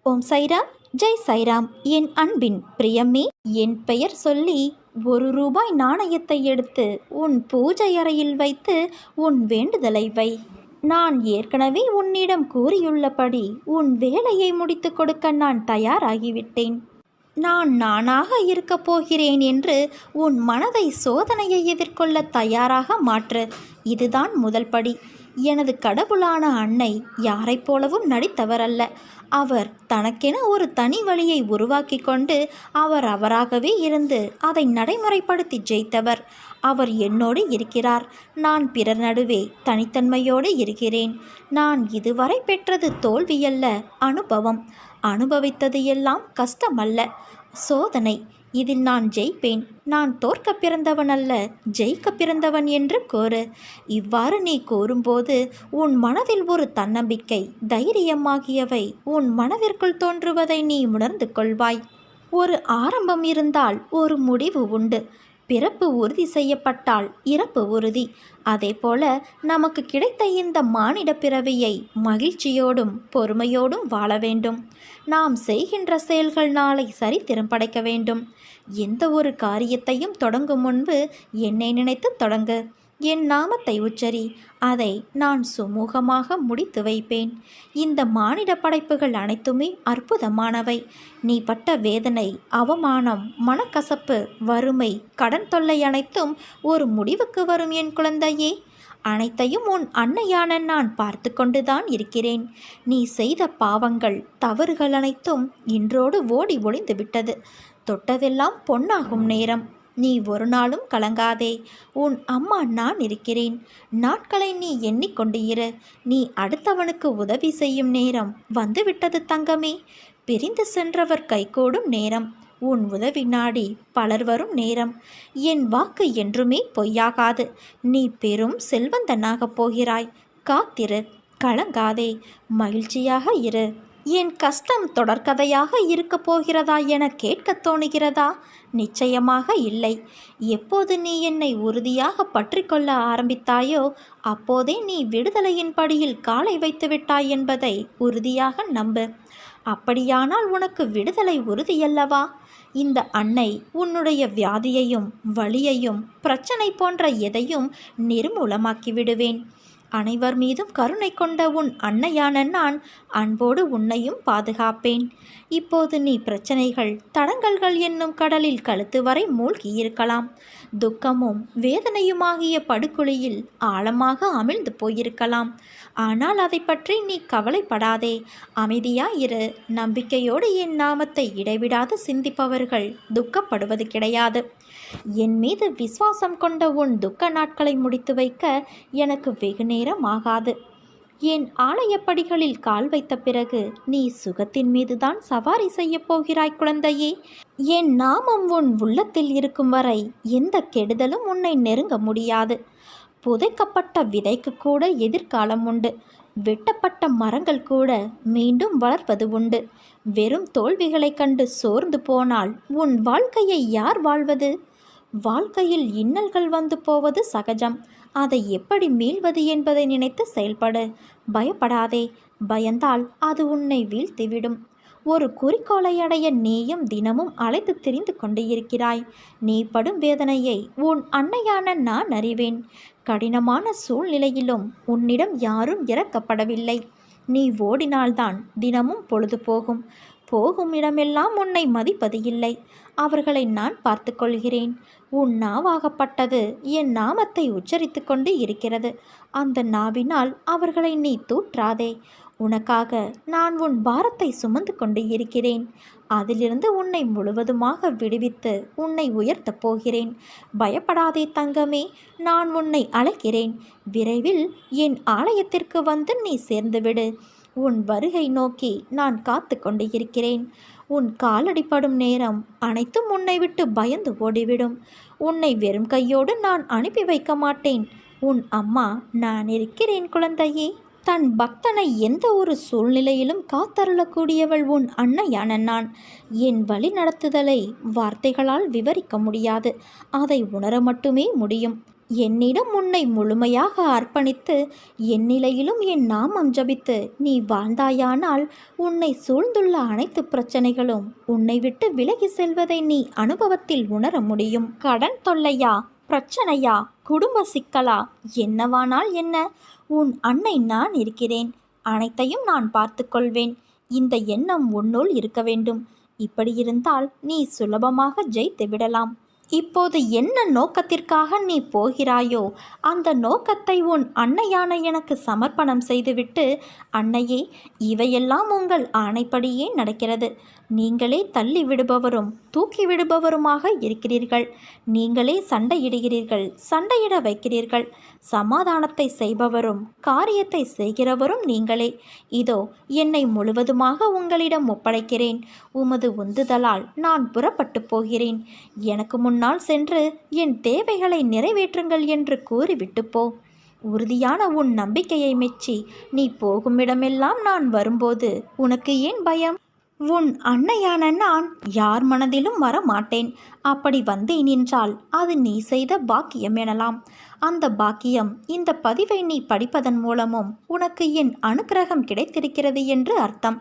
ஓம் சைராம், ஜெய் சைராம். என் அன்பின் பிரியமே, என் பெயர் சொல்லி ₹1 நாணயத்தை எடுத்து உன் பூஜை அறையில் வைத்து உன் வேண்டுதலை வை. நான் ஏற்கனவே உன்னிடம் கூறியுள்ளபடி உன் வேலையை முடித்து கொடுக்க நான் தயாராகிவிட்டேன். நான் நானாக இருக்கப் போகிறேன் என்று உன் மனதை சோதனையை எதிர்கொள்ள தயாராக மாற்று. இதுதான் முதல் படி. எனது கடவுளான அன்னை யாரைப் போலவும் நடித்தவர் அல்ல. அவர் தனக்கென ஒரு தனி வழியை உருவாக்கி கொண்டு அவராகவே இருந்து அதை நடைமுறைப்படுத்தி ஜெயித்தவர். அவர் என்னோடு இருக்கிறார். நான் பிறர் நடுவே தனித்தன்மையோடு இருக்கிறேன். நான் இதுவரை பெற்றது தோல்வியல்ல, அனுபவம். அனுபவித்தது எல்லாம் கஷ்டமல்ல, சோதனை. இதில் நான் ஜெயிப்பேன். நான் தோற்க பிறந்தவன் அல்ல, ஜெயிக்க பிறந்தவன் என்று கூறு. இவ்வாறு நீ கூறும்போது உன் மனதில் ஒரு தன்னம்பிக்கை, தைரியமாகியவை உன் மனதிற்குள் தோன்றுவதை நீ உணர்ந்து கொள்வாய். ஒரு ஆரம்பம் இருந்தால் ஒரு முடிவு உண்டு. பிறப்பு உறுதி செய்யப்பட்டால் இறப்பு உறுதி. அதேபோல நமக்கு கிடைத்த இந்த மானிட பிறவியை மகிழ்ச்சியோடும் பொறுமையோடும் வாழ வேண்டும். நாம் செய்கின்ற செயல்கள் நாளை சரித்திரம் படைக்க வேண்டும். எந்த ஒரு காரியத்தையும் தொடங்கும் முன்பு என்னை நினைத்து தொடங்கு. என் நாமத்தை உச்சரி. அதை நான் சுமூகமாக முடித்து வைப்பேன். இந்த மானிட படைப்புகள் அனைத்துமே அற்புதமானவை. நீ பட்ட வேதனை, அவமானம், மனக்கசப்பு, வறுமை, கடன் தொல்லை அனைத்தும் ஒரு முடிவுக்கு வரும் என் குழந்தையே. அனைத்தையும் உன் அன்னையான நான் பார்த்து கொண்டுதான் இருக்கிறேன். நீ செய்த பாவங்கள், தவறுகள் அனைத்தும் இன்றோடு ஓடி ஒளிந்து விட்டது. தொட்டதெல்லாம் பொன்னாகும் நேரம். நீ ஒரு நாளும் கலங்காதே. உன் அம்மா நான் இருக்கிறேன். நாட்களை நீ எண்ணிக்கொண்டு இரு. நீ அடுத்தவனுக்கு உதவி செய்யும் நேரம் வந்துவிட்டது தங்கமே. பிரிந்து சென்றவர் கைகூடும் நேரம். உன் உதவி நாடி பலர் வரும் நேரம். என் வாக்கு என்றுமே பொய்யாகாது. நீ பெரும் செல்வந்தனாகப் போகிறாய். காத்திரு, கலங்காதே, மகிழ்ச்சியாக இரு. என் கஷ்டம் தொடர்கதையாக இருக்கப் போகிறதா என கேட்கத் தோணுகிறதா? நிச்சயமாக இல்லை. எப்போது நீ என்னை உறுதியாக பற்றி கொள்ள ஆரம்பித்தாயோ அப்போதே நீ விடுதலையின் படியில் காலை வைத்து விட்டாய் என்பதை உறுதியாக நம்பு. அப்படியானால் உனக்கு விடுதலை உறுதியல்லவா? இந்த அன்னை உன்னுடைய வியாதியையும் வலியையும் பிரச்சனை போன்ற எதையும் நிர்மூலமாக்கி விடுவேன். அனைவர் மீதும் கருணை கொண்ட உன் அன்னையான நான் அன்போடு உன்னையும் பாதுகாப்பேன். இப்போது நீ பிரச்சனைகள், தடங்கல்கள் என்னும் கடலில் கழுத்து வரை மூழ்கியிருக்கலாம். துக்கமும் வேதனையுமாகிய படுகுழியில் ஆழமாக அமிழ்ந்து போயிருக்கலாம். ஆனால் அதை பற்றி நீ கவலைப்படாதே. அமைதியாயிரு. நம்பிக்கையோடு என் நாமத்தை இடைவிடாது சிந்திப்பவர்கள் துக்கப்படுவது கிடையாது. என் மீது விசுவாசம் கொண்ட உன் துக்க நாட்களை முடித்து வைக்க எனக்கு வெகு நேரம் ஆகாது. என் ஆலயப்படிகளில் கால் வைத்த பிறகு நீ சுகத்தின் மீதுதான் சவாரி செய்ய போகிறாய் குழந்தையே. என் நாமம் உன் உள்ளத்தில் இருக்கும் வரை எந்த கெடுதலும் உன்னை நெருங்க முடியாது. புதைக்கப்பட்ட விதைக்கு கூட எதிர்காலம் உண்டு. வெட்டப்பட்ட மரங்கள் கூட மீண்டும் வளர்வது உண்டு. வெறும் தோல்விகளை கண்டு சோர்ந்து போனால் உன் வாழ்க்கையை யார் வாழ்வது? வாழ்க்கையில் இன்னல்கள் வந்து போவது சகஜம். அதை எப்படி மீள்வது என்பதை நினைத்து செயல்படு. பயப்படாதே. பயந்தால் அது உன்னை வீழ்த்திவிடும். ஒரு குறிக்கோளை அடைய நீயும் தினமும் அலைந்து திரிந்து கொண்டு இருக்கிறாய். நீ படும் வேதனையை உன் அன்னையான நான் அறிவேன். கடினமான சூழ்நிலையிலும் உன்னிடம் யாரும் இறக்கப்படவில்லை. நீ ஓடினால்தான் தினமும் பொழுது போகும். போகும் இடமெல்லாம் உன்னை மதிப்பது இல்லை. அவர்களை நான் பார்த்து கொள்கிறேன். உன் நாவாகப்பட்டது என் நாமத்தை உச்சரித்து கொண்டு இருக்கிறது. அந்த நாவினால் அவர்களை நீ தூற்றாதே. உனக்காக நான் உன் பாரத்தை சுமந்து கொண்டு இருக்கிறேன். அதிலிருந்து உன்னை முழுவதுமாக விடுவித்து உன்னை உயர்த்தப் போகிறேன். பயப்படாதே தங்கமே. நான் உன்னை அழைக்கிறேன். விரைவில் என் ஆலயத்திற்கு வந்து நீ சேர்ந்துவிடு. உன் வருகை நோக்கி நான் காத்து கொண்டு இருக்கிறேன். உன் காலடிப்படும் நேரம் அனைத்தும் உன்னை விட்டு பயந்து ஓடிவிடும். உன்னை வெறும் கையோடு நான் அனுப்பி வைக்க மாட்டேன். உன் அம்மா நான் இருக்கிறேன் குழந்தையே. தன் பக்தனை எந்த ஒரு சூழ்நிலையிலும் காத்தருளக்கூடியவள் உன் அன்னையான நான். என் வழி நடத்துதலை வார்த்தைகளால் விவரிக்க முடியாது. அதை உணர மட்டுமே முடியும். என்னிடம் உன்னை முழுமையாக அர்ப்பணித்து எந்நிலையிலும் என் நாமம் ஜபித்து நீ வாழ்ந்தாயானால் உன்னை சூழ்ந்துள்ள அனைத்து பிரச்சனைகளும் உன்னை விட்டு விலகி செல்வதை நீ அனுபவத்தில் உணர முடியும். கடன் தொல்லையா, பிரச்சனையா, குடும்ப சிக்கலா, என்னவானால் என்ன, உன் அன்னை நான் இருக்கிறேன், அனைத்தையும் நான் பார்த்து கொள்வேன். இந்த எண்ணம் உன்னுள் இருக்க வேண்டும். இப்படி இருந்தால் நீ சுலபமாக ஜெயித்து விடலாம். இப்போது என்ன நோக்கத்திற்காக நீ போகிறாயோ அந்த நோக்கத்தை உன் அன்னையான எனக்கு சமர்ப்பணம் செய்துவிட்டு, அன்னையே, இவையெல்லாம் உங்கள் ஆணைப்படியே நடக்கிறது. நீங்களே தள்ளி விடுபவரும் தூக்கி விடுபவருமாக இருக்கிறீர்கள். நீங்களே சண்டையிடுகிறீர்கள், சண்டையிட வைக்கிறீர்கள். சமாதானத்தை செய்பவரும் காரியத்தை செய்கிறவரும் நீங்களே. இதோ என்னை முழுவதுமாக உங்களிடம் ஒப்படைக்கிறேன். உமது உந்துதலால் நான் புறப்பட்டு போகிறேன். எனக்கு முன்னால் சென்று என் தேவைகளை நிறைவேற்றுங்கள் என்று கூறிவிட்டு போ. உறுதியான உன் நம்பிக்கையை மெச்சி நீ போகுமிடமெல்லாம் நான் வரும்போது உனக்கு ஏன் பயம்? உன் அன்னையான நான் யார் மனதிலும் வர மாட்டேன். அப்படி வந்தேன் என்றால் அது நீ செய்த பாக்கியம் எனலாம். அந்த பாக்கியம் இந்த பதிவை நீ படிப்பதன் மூலமும் உனக்கு என் அனுக்கிரகம் கிடைத்திருக்கிறது என்று அர்த்தம்.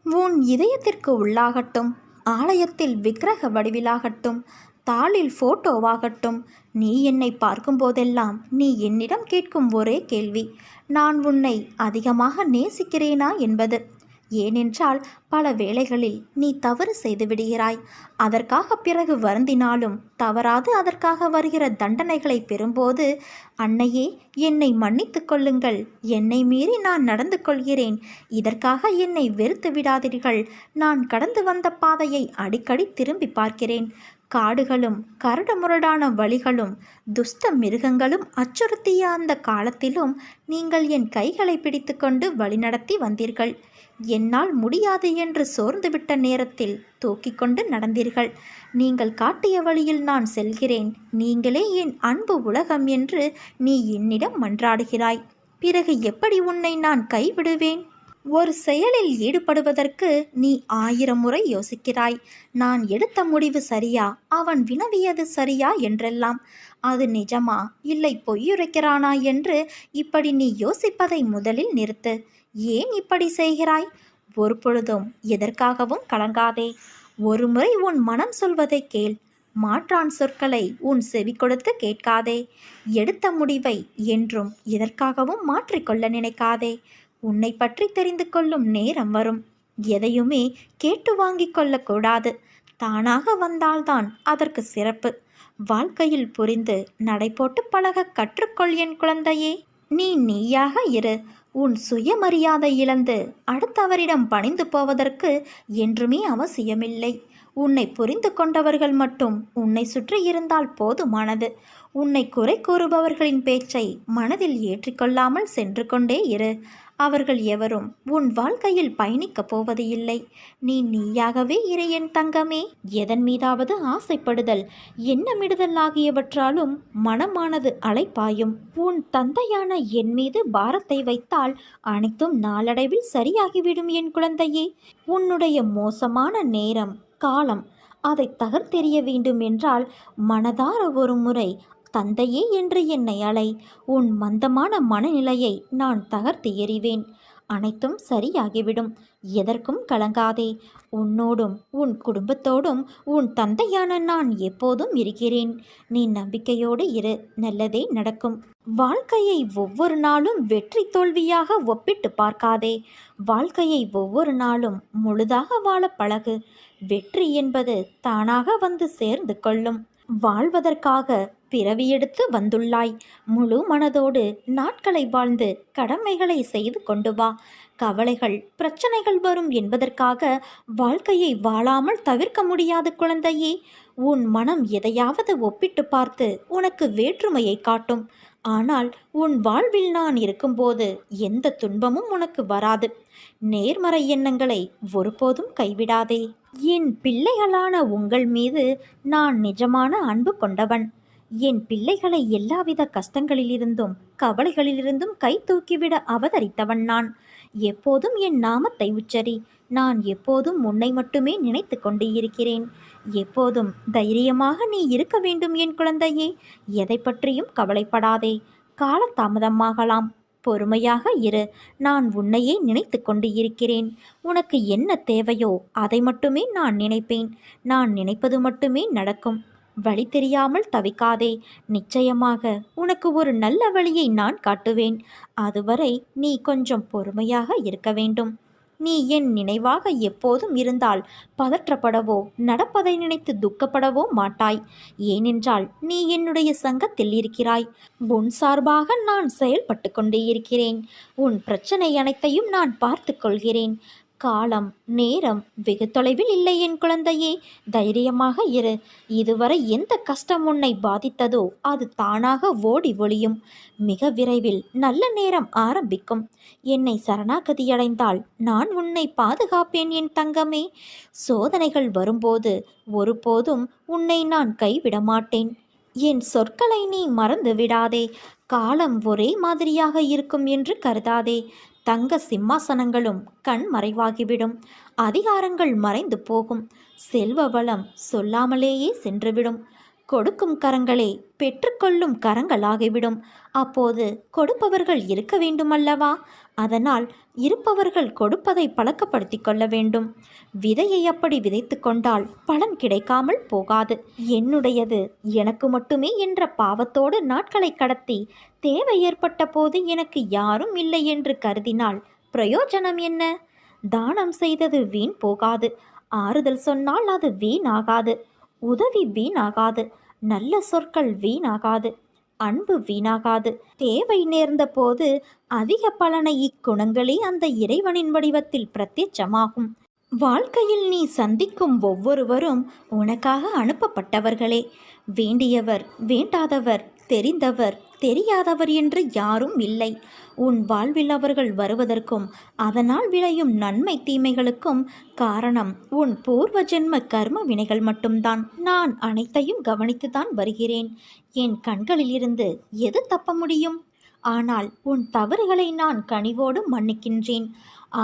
உன் இதயத்திற்கு உள்ளாகட்டும், ஆலயத்தில் விக்கிரக வடிவிலாகட்டும், தாளில் போட்டோவாகட்டும், நீ என்னை பார்க்கும்போதெல்லாம் நீ என்னிடம் கேட்கும் ஒரே கேள்வி, நான் உன்னை அதிகமாக நேசிக்கிறேனா என்பது. ஏனென்றால் பல வேளைகளில் நீ தவறு செய்து விடுகிறாய். அதற்காக பிறகு வருந்தினாலும் தவறாது அதற்காக வருகிற தண்டனைகளை பெறும்போது, அன்னையே, என்னை மன்னித்து கொள்ளுங்கள், என்னை மீறி நான் நடந்து கொள்கிறேன், இதற்காக என்னை வெறுத்து விடாதீர்கள், நான் கடந்து வந்த பாதையை அடிக்கடி திரும்பி பார்க்கிறேன், காடுகளும் கரடுமுரடான வழிகளும் துஷ்ட மிருகங்களும் அச்சுறுத்திய அந்த காலத்திலும் நீங்கள் என் கைகளை பிடித்து கொண்டு வழிநடத்தி வந்தீர்கள். என்னால் முடியாது என்று சோர்ந்துவிட்ட நேரத்தில் தூக்கி கொண்டு நடந்தீர்கள். நீங்கள் காட்டிய வழியில் நான் செல்கிறேன், நீங்களே என் அன்பு உலகம் என்று நீ என்னிடம் மன்றாடுகிறாய். பிறகு எப்படி உன்னை நான் கைவிடுவேன்? ஒரு செயலில் ஈடுபடுவதற்கு நீ 1000 முறை யோசிக்கிறாய். நான் எடுத்த முடிவு சரியா, அவன் வினவியது சரியா என்றெல்லாம். அது நிஜமா இல்லை பொய்யுரைக்கிறானா என்று இப்படி நீ யோசிப்பதை முதலில் நிறுத்து. ஏன் இப்படி செய்கிறாய்? ஒரு பொழுதும் எதற்காகவும் கலங்காதே. ஒரு முறை உன் மனம் சொல்வதை கேள். மாற்றான் சொற்களை உன் செவி கொடுத்து கேட்காதே. எடுத்த முடிவை என்றும் எதற்காகவும் மாற்றிக்கொள்ள நினைக்காதே. உன்னை பற்றி தெரிந்து கொள்ளும் நேரம் வரும். எதையுமே கேட்டு வாங்கி கொள்ளக்கூடாது. தானாக வந்தால்தான் அதற்கு சிறப்பு. வாழ்க்கையில் புரிந்து நடைபோட்டு பழக கற்றுக்கொள் என் குழந்தையே. நீ நீயாக இரு. உன் சுயமரியாதை இழந்து அடுத்தவரிடம் பணிந்து போவதற்கு என்றுமே அவசியமில்லை. உன்னை புரிந்து கொண்டவர்கள் மட்டும் உன்னை சுற்றி இருந்தால் போதுமானது. உன்னை குறை கூறுபவர்களின் பேச்சை மனதில் ஏற்றிக்கொள்ளாமல் சென்று கொண்டே இரு. அவர்கள் எவரும் உன் வாழ்க்கையில் பயணிக்கப் போவது இல்லை. நீ நீயாகவே இரு என் தங்கமே. எதன் மீதாவது ஆசைப்படுதல், எண்ணமிடுதல் ஆகியவற்றாலும் மனமானது அலைப்பாயும். உன் தந்தையான என் மீது பாரத்தை வைத்தால் அனைத்தும் நாளடைவில் சரியாகிவிடும் என் குழந்தையே. உன்னுடைய மோசமான நேரம், காலம் அதை தகர்த்தெறிய வேண்டும் என்றால் மனதார ஒரு முறை தந்தையே என்று என்னை அழை. உன் மந்தமான மனநிலையை நான் தகர்த்து எறிவேன். அனைத்தும் சரியாகிவிடும். எதற்கும் கலங்காதே. உன்னோடும் உன் குடும்பத்தோடும் உன் தந்தையான நான் எப்போதும் இருக்கிறேன். நீ நம்பிக்கையோடு இரு. நல்லதே நடக்கும். வாழ்க்கையை ஒவ்வொரு நாளும் வெற்றி தோல்வியாக ஒப்பிட்டு பார்க்காதே. வாழ்க்கையை ஒவ்வொரு நாளும் முழுதாக வாழ பழகு. வெற்றி என்பது தானாக வந்து சேர்ந்து கொள்ளும். வாழ்வதற்காக பிறவி எடுத்து வந்துள்ளாய். முழு மனதோடு நாட்களை வாழ்ந்து கடமைகளை செய்து கொண்டு வா. கவலைகள், பிரச்சனைகள் வரும் என்பதற்காக வாழ்க்கையை வாழாமல் தவிர்க்க முடியாது குழந்தையே. உன் மனம் எதையாவது ஒப்பிட்டு பார்த்து உனக்கு வேற்றுமையை காட்டும். ஆனால் உன் வாழ்வில் நான் இருக்கும்போது எந்த துன்பமும் உனக்கு வராது. நேர்மறை எண்ணங்களை ஒருபோதும் கைவிடாதே. என் பிள்ளைகளான உங்கள் மீது நான் நிஜமான அன்பு கொண்டவன். என் பிள்ளைகளை எல்லாவித கஷ்டங்களிலிருந்தும் கவலைகளிலிருந்தும் கை தூக்கிவிட அவதரித்தவன் நான். எப்போதும் என் நாமத்தை உச்சரி. நான் எப்போதும் உன்னை மட்டுமே நினைத்து கொண்டு இருக்கிறேன். எப்போதும் தைரியமாக நீ இருக்க வேண்டும் என் குழந்தையே. எதை பற்றியும் கவலைப்படாதே. காலதாமதமாகலாம், பொறுமையாக இரு. நான் உன்னையே நினைத்து கொண்டு இருக்கிறேன். உனக்கு என்ன தேவையோ அதை மட்டுமே நான் நினைப்பேன். நான் நினைப்பது மட்டுமே நடக்கும். வழி தெரியாமல் தவிக்காதே. நிச்சயமாக உனக்கு ஒரு நல்ல வழியை நான் காட்டுவேன். அதுவரை நீ கொஞ்சம் பொறுமையாக இருக்க வேண்டும். நீ என் நினைவாக எப்போதும் இருந்தால் பதற்றப்படவோ நடப்பதை நினைத்து துக்கப்படவோ மாட்டாய். ஏனென்றால் நீ என்னுடைய சங்கத்தில் இருக்கிறாய். உன் சார்பாக நான் செயல்பட்டு கொண்டே இருக்கிறேன். உன் பிரச்சனை அனைத்தையும் நான் பார்த்து கொள்கிறேன். காலம் நேரம் வெகு தொலைவில் இல்லை என் குழந்தையே. தைரியமாக இரு. இதுவரை எந்த கஷ்டம் உன்னை பாதித்ததோ அது தானாக ஓடி ஒளியும். மிக விரைவில் நல்ல நேரம் ஆரம்பிக்கும். என்னை சரணாகதியடைந்தால் நான் உன்னை பாதுகாப்பேன் என் தங்கமே. சோதனைகள் வரும்போது ஒருபோதும் உன்னை நான் கைவிட மாட்டேன். என் சொற்களை நீ மறந்து விடாதே. காலம் ஒரே மாதிரியாக இருக்கும் என்று கருதாதே. தங்க சிம்மாசனங்களும் கண் மறைவாகிவிடும். அதிகாரங்கள் மறைந்து போகும். செல்வ வளம் சொல்லாமலேயே சென்றுவிடும். கொடுக்கும் கரங்களே பெற்றுக்கொள்ளும் கரங்களாகிவிடும். அப்போது கொடுப்பவர்கள் இருக்க வேண்டுமல்லவா? அதனால் இருப்பவர்கள் கொடுப்பதை பழக்கப்படுத்தி கொள்ள வேண்டும். விதையை அப்படி விதைத்து கொண்டால் பலன் கிடைக்காமல் போகாது. என்னுடையது எனக்கு மட்டுமே என்ற பாவத்தோடு நாட்களை கடத்தி தேவை ஏற்பட்ட போது எனக்கு யாரும் இல்லை என்று கருதினால் பிரயோஜனம் என்ன? தானம் செய்தது வீண் போகாது. ஆறுதல் சொன்னால் அது வீணாகாது. உதவி வீணாகாது. நல்ல சொற்கள் வீணாகாது. அன்பு வீணாகாது. தேவை நேர்ந்த போது அதிக பலனை இக்குணங்களே அந்த இறைவனின் வடிவத்தில் பிரத்யட்சமாகும். வாழ்க்கையில் நீ சந்திக்கும் ஒவ்வொருவரும் உனக்காக அனுப்பப்பட்டவர்களே. வேண்டியவர் வேண்டாதவர், தெரிந்தவர் தெரியாதவர் என்று யாரும் இல்லை. உன் வாழ்வில் அவர்கள் வருவதற்கும் அதனால் விளையும் நன்மை தீமைகளுக்கும் காரணம் உன் பூர்வ ஜென்ம கர்ம வினைகள் மட்டும்தான். நான் அனைத்தையும் கவனித்துதான் வருகிறேன். என் கண்களில் இருந்து எது தப்ப முடியும்? ஆனால் உன் தவறுகளை நான் கனிவோடு மன்னிக்கின்றேன்.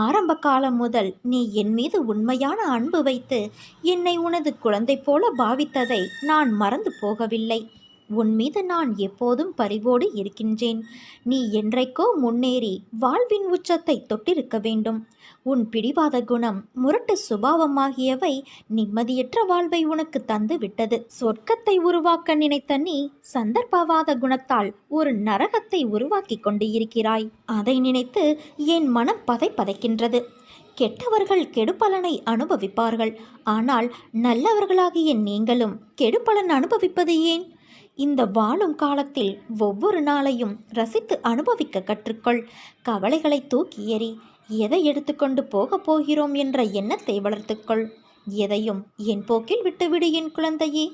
ஆரம்ப காலம் முதல் நீ என் மீது உண்மையான அன்பு வைத்து என்னை உனது குழந்தை போல பாவித்ததை நான் மறந்து போகவில்லை. உன் மீது நான் எப்போதும் பரிவோடு இருக்கின்றேன். நீ என்றைக்கோ முன்னேறி வாழ்வின் உச்சத்தை தொட்டிருக்க வேண்டும். உன் பிடிவாத குணம், முரட்டு சுபாவமாகியவை நிம்மதியற்ற வாழ்வை உனக்கு தந்து விட்டது. சொர்க்கத்தை உருவாக்க நினைத்த நீ சந்தர்ப்பவாத குணத்தால் ஒரு நரகத்தை உருவாக்கி கொண்டு இருக்கிறாய். அதை நினைத்து என் மனம் பதைக்கின்றது. கெட்டவர்கள் கெடுபலனை அனுபவிப்பார்கள். ஆனால் நல்லவர்களாகிய நீங்களும் கெடுபலன் அனுபவிப்பது ஏன்? இந்த வாழும் காலத்தில் ஒவ்வொரு நாளையும் ரசித்து அனுபவிக்க கற்றுக்கொள். கவலைகளை தூக்கி எறி. எதை எடுத்துக்கொண்டு போகப் போகிறோம் என்ற எண்ணத்தை வளர்த்துக்கொள். எதையும் என் போக்கில் விட்டுவிடு என் குழந்தையே.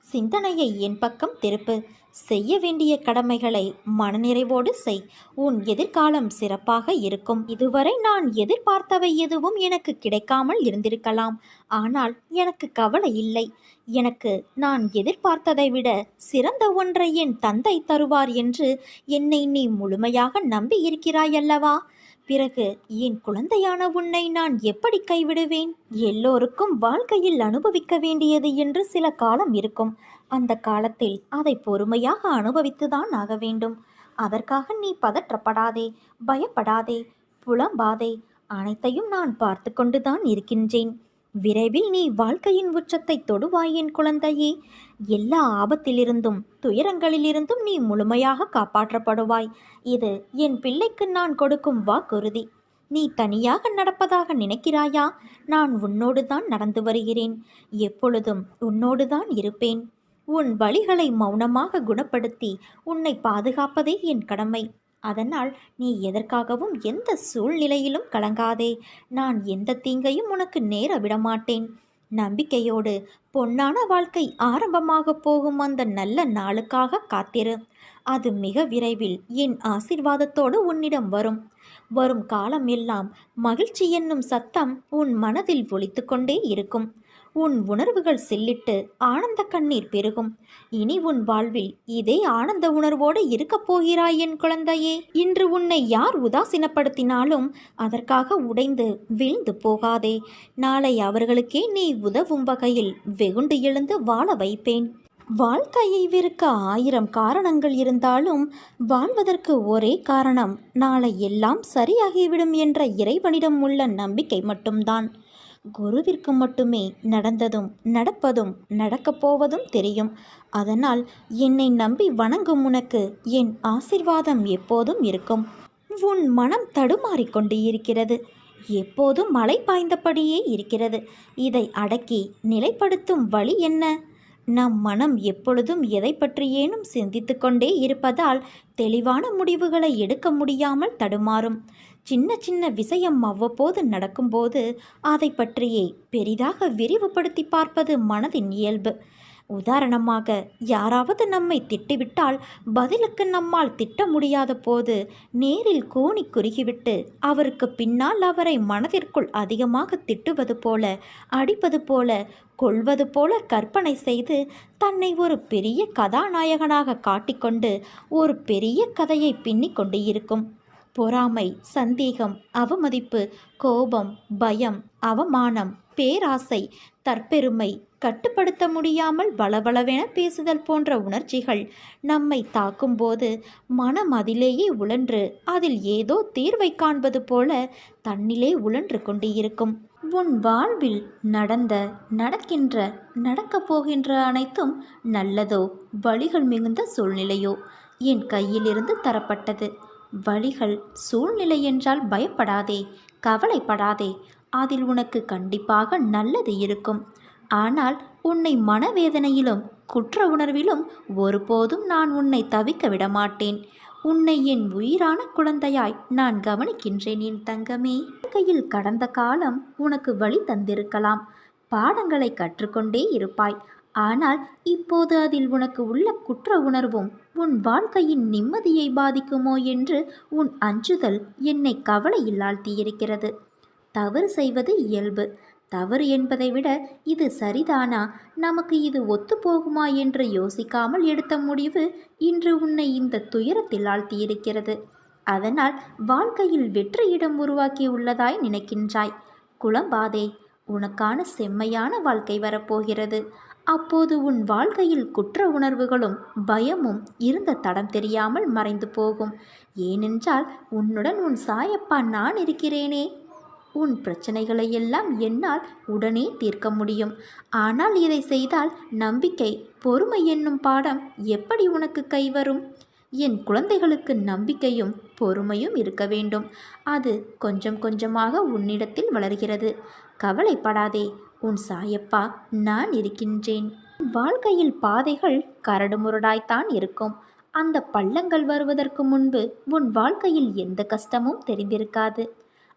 சிந்தனையை என் பக்கம் திருப்பு. செய்ய வேண்டிய கடமைகளை மனநிறைவோடு செய். உன் எதிர்காலம் சிறப்பாக இருக்கும். இதுவரை நான் எதிர்பார்த்தவை எதுவும் எனக்கு கிடைக்காமல் இருந்திருக்கலாம். ஆனால் எனக்கு கவலை இல்லை. எனக்கு நான் எதிர்பார்த்ததை விட சிறந்த ஒன்றை என் தந்தை தருவார் என்று என்னை நீ முழுமையாக நம்பி இருக்கிறாய் அல்லவா? பிறகு என் குழந்தையான உன்னை நான் எப்படி கைவிடுவேன்? எல்லோருக்கும் வாழ்க்கையில் அனுபவிக்க வேண்டியது என்று சில காலம் இருக்கும். அந்த காலத்தில் அதை பொறுமையாக அனுபவித்துதான் ஆக வேண்டும். அதற்காக நீ பதற்றப்படாதே, பயப்படாதே, புலம்பாதே. அனைத்தையும் நான் பார்த்து கொண்டுதான் இருக்கின்றேன். விரைவில் நீ வாழ்க்கையின் உச்சத்தை தொடுவாய் என் குழந்தையே. எல்லா ஆபத்திலிருந்தும் துயரங்களிலிருந்தும் நீ முழுமையாக காப்பாற்றப்படுவாய். இது என் பிள்ளைக்கு நான் கொடுக்கும் வாக்குறுதி. நீ தனியாக நடப்பதாக நினைக்கிறாயா? நான் உன்னோடு தான் நடந்து வருகிறேன். எப்பொழுதும் உன்னோடு தான் இருப்பேன். உன் வலிகளை மௌனமாக குணப்படுத்தி உன்னை பாதுகாப்பதே என் கடமை. அதனால் நீ எதற்காகவும் எந்த சூழ்நிலையிலும் கலங்காதே. நான் எந்த தீங்கையும் உனக்கு நேர விடமாட்டேன். நம்பிக்கையோடு பொன்னான வாழ்க்கை ஆரம்பமாக போகும் அந்த நல்ல நாளுக்காக காத்திரு. அது மிக விரைவில் என் ஆசீர்வாதத்தோடு உன்னிடம் வரும். வரும் காலம் எல்லாம் மகிழ்ச்சி என்னும் சத்தம் உன் மனதில் ஒலித்து கொண்டே இருக்கும். உன் உணர்வுகள் சில்லிட்டு ஆனந்த கண்ணீர் பெருகும். இனி உன் வாழ்வில் இதே ஆனந்த உணர்வோடு இருக்கப் போகிறாய் என் குழந்தையே. இன்று உன்னை யார் உதாசீனப்படுத்தினாலும் அதற்காக உடைந்து வீழ்ந்து போகாதே. நாளை அவர்களுக்கே நீ உதவும் வகையில் வெகுண்டு எழுந்து வாழ வைப்பேன். வாழ்க்கையை வெறுக்க 1000 காரணங்கள் இருந்தாலும் வாழ்வதற்கு ஒரே காரணம் நாளை எல்லாம் சரியாகிவிடும் என்ற இறைவனிடம் உள்ள நம்பிக்கை மட்டும்தான். குருவிற்கு மட்டுமே நடந்ததும் நடப்பதும் நடக்கப் போவதும் தெரியும். அதனால் என்னை நம்பி வணங்கும் உனக்கு என் ஆசிர்வாதம் எப்போதும் இருக்கும். உன் மனம் தடுமாறிக்கொண்டு இருக்கிறது. எப்போதும் மழை பாய்ந்தபடியே இருக்கிறது. இதை அடக்கி நிலைப்படுத்தும் வழி என்ன? நம் மனம் எப்பொழுதும் எதை பற்றியேனும் சிந்தித்து கொண்டே இருப்பதால் தெளிவான முடிவுகளை எடுக்க முடியாமல் தடுமாறும். சின்ன சின்ன விஷயம் அவ்வப்போது நடக்கும்போது அதை பற்றியே பெரிதாக விரிவுபடுத்தி பார்ப்பது மனதின் இயல்பு. உதாரணமாக, யாராவது நம்மை திட்டிவிட்டால் பதிலுக்கு நம்மால் திட்ட முடியாத போது நேரில் கூனி குறுகிவிட்டு அவருக்கு பின்னால் அவரை மனதிற்குள் அதிகமாக திட்டுவது போல, அடிப்பது போல, கொள்வது போல கற்பனை செய்து தன்னை ஒரு பெரிய கதாநாயகனாக காட்டிக்கொண்டு ஒரு பெரிய கதையை பின்னிக் கொண்டு இருக்கும். பொறாமை, சந்தேகம், அவமதிப்பு, கோபம், பயம், அவமானம், பேராசை, தற்பெருமை, கட்டுப்படுத்த முடியாமல் பலபலவென பேசுதல் போன்ற உணர்ச்சிகள் நம்மை தாக்கும்போது மனம் அதிலேயே உழன்று அதில் ஏதோ தீர்வை காண்பது போல தன்னிலே உழன்று கொண்டு இருக்கும். உன் வாழ்வில் நடந்த, நடக்கின்ற, நடக்கப் போகின்ற அனைத்தும் நல்லதோ வழிகள் மிகுந்த சூழ்நிலையோ என் கையிலிருந்து தரப்பட்டது. வழிகள், சூழ்நிலை என்றால் பயப்படாதே, கவலைப்படாதே. அதில் உனக்கு கண்டிப்பாக நல்லது இருக்கும். ஆனால் உன்னை மனவேதனையிலும் குற்ற உணர்விலும் ஒருபோதும் நான் உன்னை தவிக்க விடமாட்டேன். உன்னை என் உயிரான குழந்தையாய் நான் கவனிக்கின்றேன் என் தங்கமே. கையில் கடந்த காலம் உனக்கு வழி தந்திருக்கலாம். பாடங்களை கற்றுக்கொண்டே இருப்பாய். ஆனால் இப்போது அதில் உனக்கு உள்ள குற்ற உணர்வும் உன் வாழ்க்கையின் நிம்மதியை பாதிக்குமோ என்று உன் அஞ்சுதல் என்னை கவலையில் ஆழ்த்தியிருக்கிறது. தவறு செய்வது இயல்பு. தவறு என்பதை விட இது சரிதானா, நமக்கு இது ஒத்துப்போகுமா என்று யோசிக்காமல் எடுத்த முடிவு இன்று உன்னை இந்த துயரத்தில் ஆழ்த்தியிருக்கிறது. அதனால் வாழ்க்கையில் வெற்றியிடம் உருவாக்கி உள்ளதாய் நினைக்கின்றாய். குழம்பாதே. உனக்கான செம்மையான வாழ்க்கை வரப்போகிறது. அப்போது உன் வாழ்க்கையில் குற்ற உணர்வுகளும் பயமும் இருந்த தடம் தெரியாமல் மறைந்து போகும். ஏனென்றால் உன்னுடன் உன் சாயப்பா நான் இருக்கிறேனே. உன் பிரச்சனைகளை எல்லாம் என்னால் உடனே தீர்க்க முடியும். ஆனால் இதை செய்தால் நம்பிக்கை, பொறுமை என்னும் பாடம் எப்படி உனக்கு கைவரும்? என் குழந்தைகளுக்கு நம்பிக்கையும் பொறுமையும் இருக்க வேண்டும். அது கொஞ்சம் கொஞ்சமாக உன்னிடத்தில் வளர்கிறது. கவலைப்படாதே. உன் சாயப்பா நான் இருக்கின்றேன். வாழ்க்கையில் பாதைகள் கரடுமுரடாய்த்தான் இருக்கும். அந்த பள்ளங்கள் வருவதற்கு முன்பு உன் வாழ்க்கையில் எந்த கஷ்டமும் தெரிந்திருக்காது.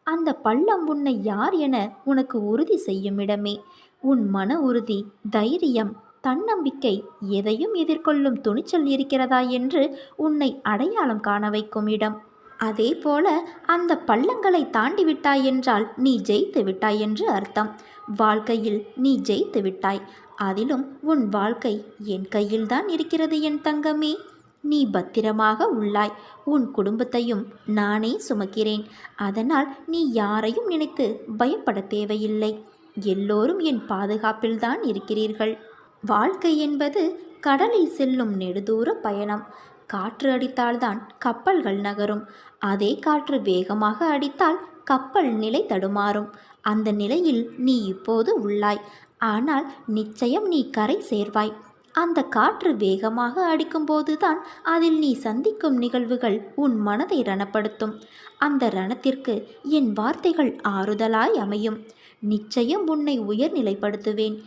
அந்த பள்ளம் உன்னை யார் என உனக்கு உறுதி செய்யும் இடமே. உன் மன உறுதி, தைரியம், தன்னம்பிக்கை, எதையும் எதிர்கொள்ளும் துணிச்சல் இருக்கிறதா என்று உன்னை அடையாளம் காண வைக்கும் இடம். அதே போல அந்த பள்ளங்களை தாண்டி விட்டாய் என்றால் நீ ஜெயித்து விட்டாய் என்று அர்த்தம். வாழ்க்கையில் நீ ஜெயித்து விட்டாய். அதிலும் உன் வாழ்க்கை என் கையில்தான் இருக்கிறது என் தங்கமே. நீ பத்திரமாக உள்ளாய். உன் குடும்பத்தையும் நானே சுமக்கிறேன். அதனால் நீ யாரையும் நினைத்து பயப்பட தேவையில்லை. எல்லோரும் என் பாதுகாப்பில்தான் இருக்கிறீர்கள். வாழ்க்கை என்பது கடலில் செல்லும் நெடுதூர பயணம். காற்று அடித்தால்தான் கப்பல்கள் நகரும். அதே காற்று வேகமாக அடித்தால் கப்பல் நிலை தடுமாறும். அந்த நிலையில் நீ இப்போது உள்ளாய். ஆனால் நிச்சயம் நீ கரை சேர்வாய். அந்த காற்று வேகமாக அடிக்கும்போதுதான் அதில் நீ சந்திக்கும் நிகழ்வுகள் உன் மனதை ரணப்படுத்தும். அந்த ரணத்திற்கு என் வார்த்தைகள் ஆறுதலாய் அமையும். நிச்சயம் உன்னை உயர்நிலைப்படுத்துவேன்.